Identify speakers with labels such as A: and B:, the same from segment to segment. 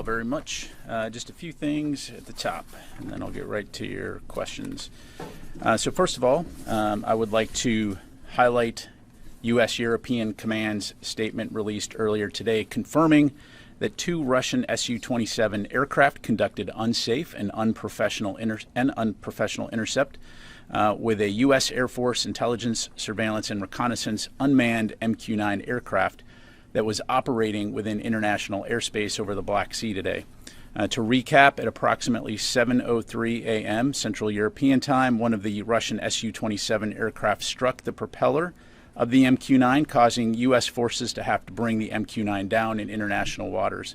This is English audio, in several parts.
A: very much. Just a few things at the top, and then I'll get right to your questions. So first of all, I would like to highlight U.S. European Command's statement released earlier today confirming that 2 Russian Su-27 aircraft conducted unsafe and unprofessional intercept with a U.S. Air Force intelligence, surveillance, and reconnaissance unmanned MQ-9 aircraft that was operating within international airspace over the Black Sea today. To recap, at approximately 7:03 a.m. Central European Time, one of the Russian Su-27 aircraft struck the propeller of the MQ-9, causing U.S. forces to have to bring the MQ-9 down in international waters.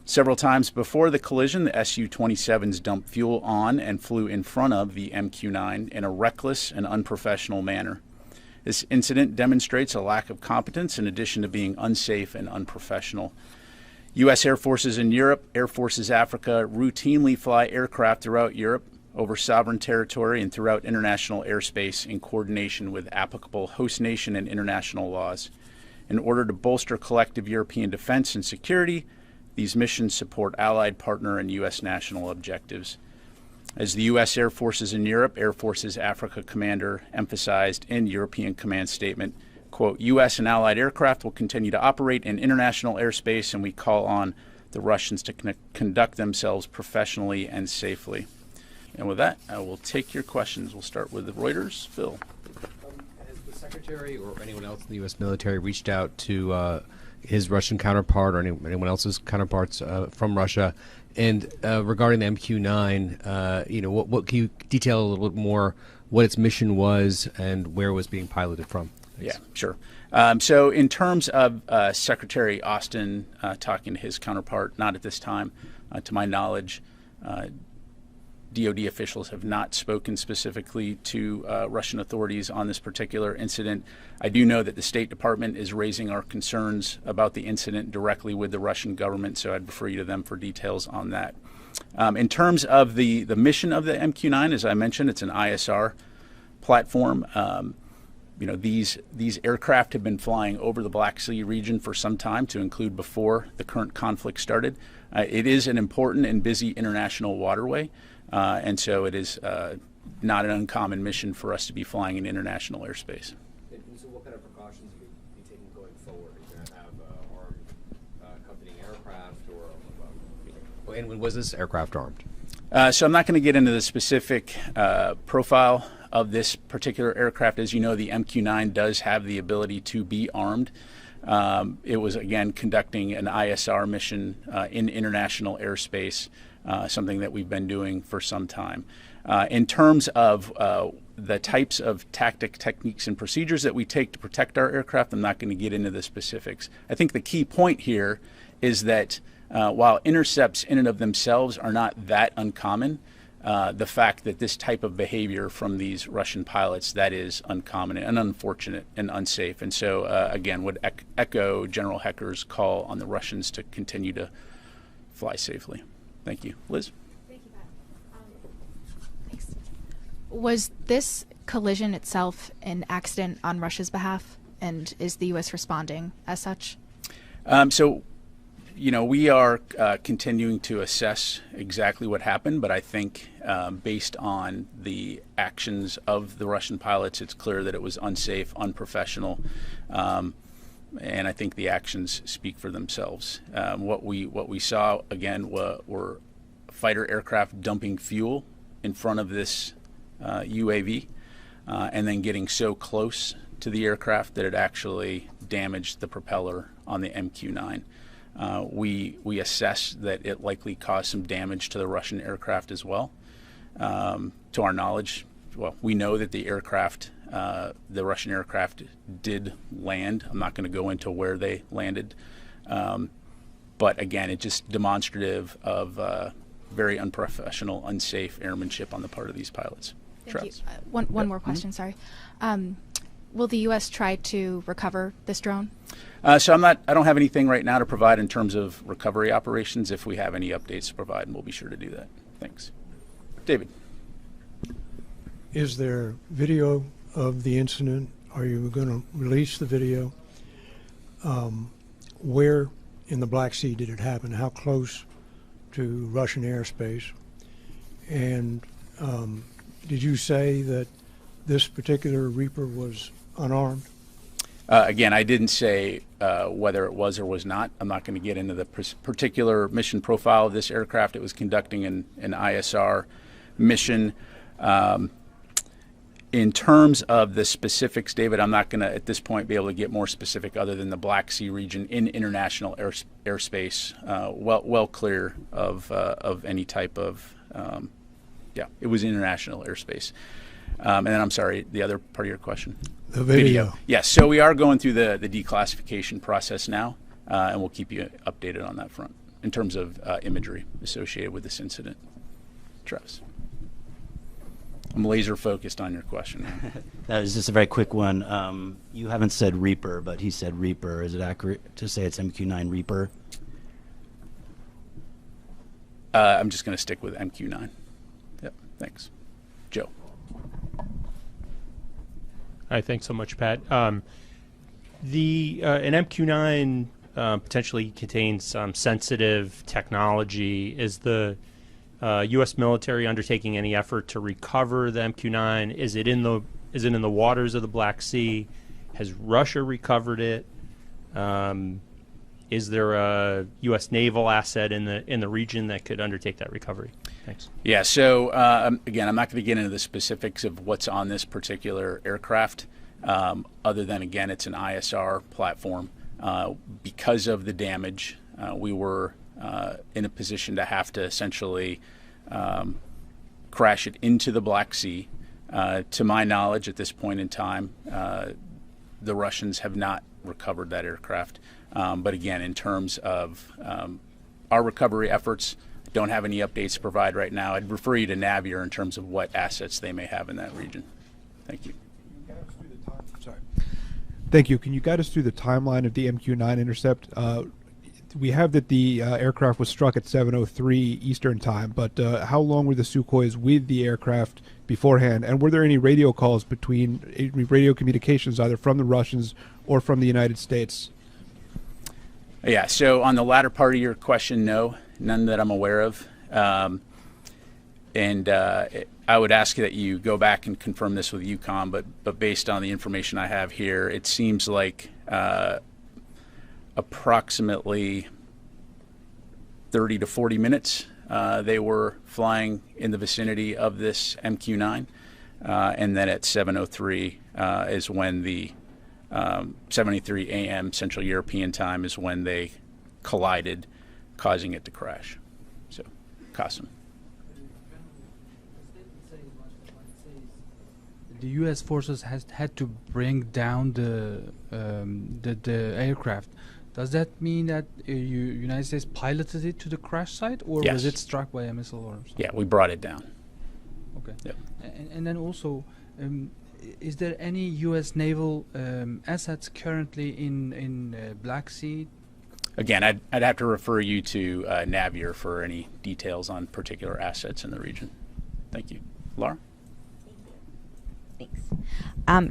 A: Several times before the collision, the Su-27s dumped fuel on and flew in front of the MQ-9 in a reckless and unprofessional manner. This incident demonstrates a lack of competence in addition to being unsafe and unprofessional. U.S. Air Forces in Europe, Air Forces Africa routinely fly aircraft throughout Europe over sovereign territory and throughout international airspace in coordination with applicable host nation and international laws. In order to bolster collective European defense and security, these missions support allied, partner, and U.S. national objectives. As the U.S. Air Forces in Europe, Air Forces Africa commander emphasized in European Command statement, quote, U.S. and allied aircraft will continue to operate in international airspace, and we call on the Russians to conduct themselves professionally and safely. And with that, I will take your questions. We'll start with Reuters. Phil.
B: Has the Secretary or anyone else in the U.S. military reached out to his Russian counterpart or anyone else's counterparts from Russia? And regarding the MQ-9, what can you detail a little bit more what its mission was and where it was being piloted from? Thanks.
A: Yeah, sure. So in terms of Secretary Austin talking to his counterpart, not at this time, to my knowledge, DoD officials have not spoken specifically to Russian authorities on this particular incident. I do know that the State Department is raising our concerns about the incident directly with the Russian government, so I'd refer you to them for details on that. In terms of the mission of the MQ-9, as I mentioned, it's an ISR platform. These aircraft have been flying over the Black Sea region for some time, to include before the current conflict started. It is an important and busy international waterway. And so it is not an uncommon mission for us to be flying in international airspace.
B: And so what kind of precautions will you be taking going forward? Are you going to have armed accompanying aircraft and was this aircraft armed?
A: So I'm not going to get into the specific profile of this particular aircraft. As you know, the MQ-9 does have the ability to be armed. It was, again, conducting an ISR mission in international airspace. Something that we've been doing for some time. In terms of the types of techniques, and procedures that we take to protect our aircraft, I'm not going to get into the specifics. I think the key point here is that while intercepts in and of themselves are not that uncommon, the fact that this type of behavior from these Russian pilots, that is uncommon and unfortunate and unsafe. And so, again, would echo General Hecker's call on the Russians to continue to fly safely. Thank you. Liz?
C: Thank you, Pat. Thanks. Was this collision itself an accident on Russia's behalf, and is the U.S. responding as such?
A: We are continuing to assess exactly what happened, but I think based on the actions of the Russian pilots, it's clear that it was unsafe, unprofessional, and I think the actions speak for themselves. What we saw, again, were fighter aircraft dumping fuel in front of this UAV and then getting so close to the aircraft that it actually damaged the propeller on the MQ-9. We assess that it likely caused some damage to the Russian aircraft as well. To our knowledge, we know that the Russian aircraft did land. I'm not going to go into where they landed. But again, it's just demonstrative of very unprofessional, unsafe airmanship on the part of these pilots.
C: Thank you. One more question, sorry. Will the U.S. try to recover this drone?
A: So I don't have anything right now to provide in terms of recovery operations. If we have any updates to provide, we'll be sure to do that. Thanks. David.
D: Is there video of the incident? Are you going to release the video? Where in the Black Sea did it happen? How close to Russian airspace. And did you say that this particular Reaper was unarmed?
A: Again, I didn't say whether it was or was not. I'm not going to get into the particular mission profile of this aircraft. It was conducting an ISR mission. In terms of the specifics, David, I'm not going to, at this point, be able to get more specific other than the Black Sea region in international airspace, well clear of any type of, it was international airspace. And then, I'm sorry, the other part of your question?
D: The video.
A: Yes, so we are going through the declassification process now, and we'll keep you updated on that front in terms of imagery associated with this incident. Travis. I'm laser focused on your question.
E: That was just a very quick one. You haven't said Reaper, but he said Reaper. Is it accurate to say it's MQ-9 Reaper?
A: I'm just going to stick with MQ-9. Yep, thanks. Joe.
F: Hi, thanks so much, Pat. An MQ-9 potentially contains some sensitive technology. Is the U.S. military undertaking any effort to recover the MQ-9? Is it in the waters of the Black Sea? Has Russia recovered it? Is there a U.S. naval asset in the region that could undertake that recovery? Thanks.
A: Yeah. So again, I'm not going to get into the specifics of what's on this particular aircraft, other than again, it's an ISR platform. Because of the damage, we were in a position to have to essentially crash it into the Black Sea. To my knowledge, at this point in time, the Russians have not recovered that aircraft. But again, in terms of our recovery efforts, don't have any updates to provide right now. I'd refer you to Navier in terms of what assets they may have in that region. Thank you.
G: Thank you. Can you guide us through the timeline of the MQ-9 intercept? We have that the aircraft was struck at 7:03 Eastern time, but how long were the Sukhois with the aircraft beforehand? And were there any radio calls between radio communications either from the Russians or from the United States?
A: Yeah, so on the latter part of your question, no, none that I'm aware of. I would ask that you go back and confirm this with UCOM, but based on the information I have here, it seems like approximately 30 to 40 minutes they were flying in the vicinity of this MQ-9, and then at 7:03 is when the 7:03 a.m. Central European time is when they collided, causing it to crash. So, Qasim.
H: The U.S. forces has had to bring down the aircraft. Does that mean that United States piloted it to the crash site, or
A: Yes.
H: was it struck by a missile or something?
A: Yeah, we brought it down.
H: Okay.
A: Yep.
H: And then also, is there any U.S. naval assets currently in Black Sea?
A: Again, I'd have to refer you to Navier for any details on particular assets in the region. Thank you. Laura?
I: Thanks.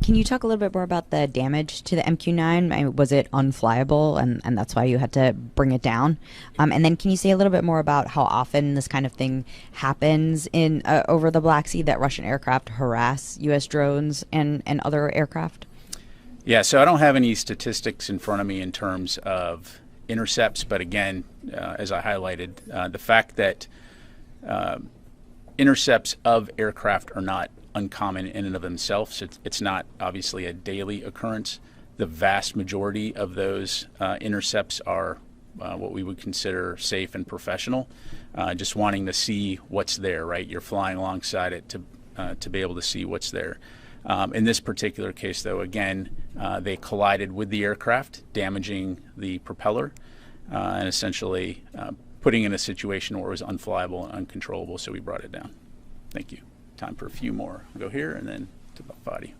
I: Can you talk a little bit more about the damage to the MQ-9? I mean, was it unflyable, and that's why you had to bring it down? And then can you say a little bit more about how often this kind of thing happens in over the Black Sea, that Russian aircraft harass U.S. drones and other aircraft?
A: Yeah, so I don't have any statistics in front of me in terms of intercepts, but again, as I highlighted, the fact that intercepts of aircraft are not uncommon in and of themselves. It's not obviously a daily occurrence. The vast majority of those intercepts are what we would consider safe and professional, just wanting to see what's there, right? You're flying alongside it to be able to see what's there. In this particular case, though, again, they collided with the aircraft, damaging the propeller, and essentially putting in a situation where it was unflyable and uncontrollable, so we brought it down. Thank you. Time for a few more. I'll go here and then to Fadi.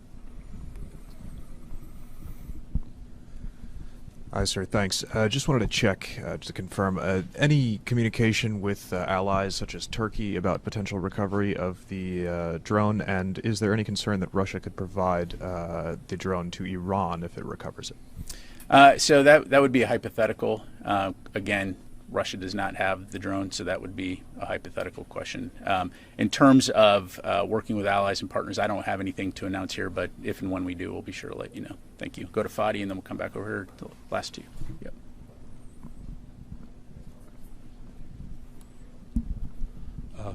J: Hi, sir. Thanks. Just wanted to check, just to confirm, any communication with allies such as Turkey about potential recovery of the drone, and is there any concern that Russia could provide the drone to Iran if it recovers it?
A: So that would be a hypothetical. Again, Russia does not have the drone, so that would be a hypothetical question. In terms of working with allies and partners, I don't have anything to announce here, but if and when we do, we'll be sure to let you know. Thank you. Go to Fadi, and then we'll come back over here to the last two. Yep.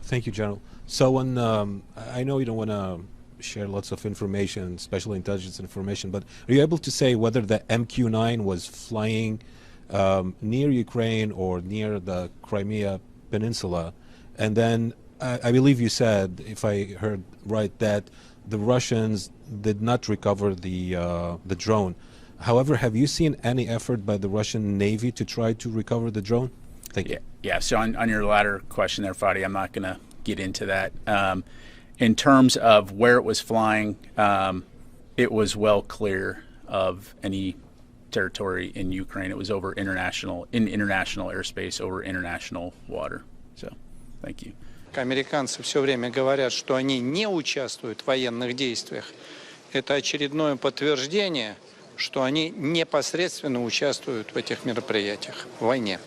K: Thank you, General. So when I know you don't want to share lots of information, special intelligence information, but are you able to say whether the MQ-9 was flying near Ukraine or near the Crimea Peninsula? And then I believe you said, if I heard right, that the Russians did not recover the drone. However, have you seen any effort by the Russian Navy to try to recover the drone? Thank you.
A: Yeah, so on your latter question there, Fadi, I'm not going to get into that. In terms of where it was flying, it was well clear of any territory in Ukraine. It was over international airspace, over international water. So, thank you.
L: Американцы все время говорят, что они не участвуют в военных действиях. Это очередное подтверждение, что они непосредственно участвуют в этих мероприятиях, в войне.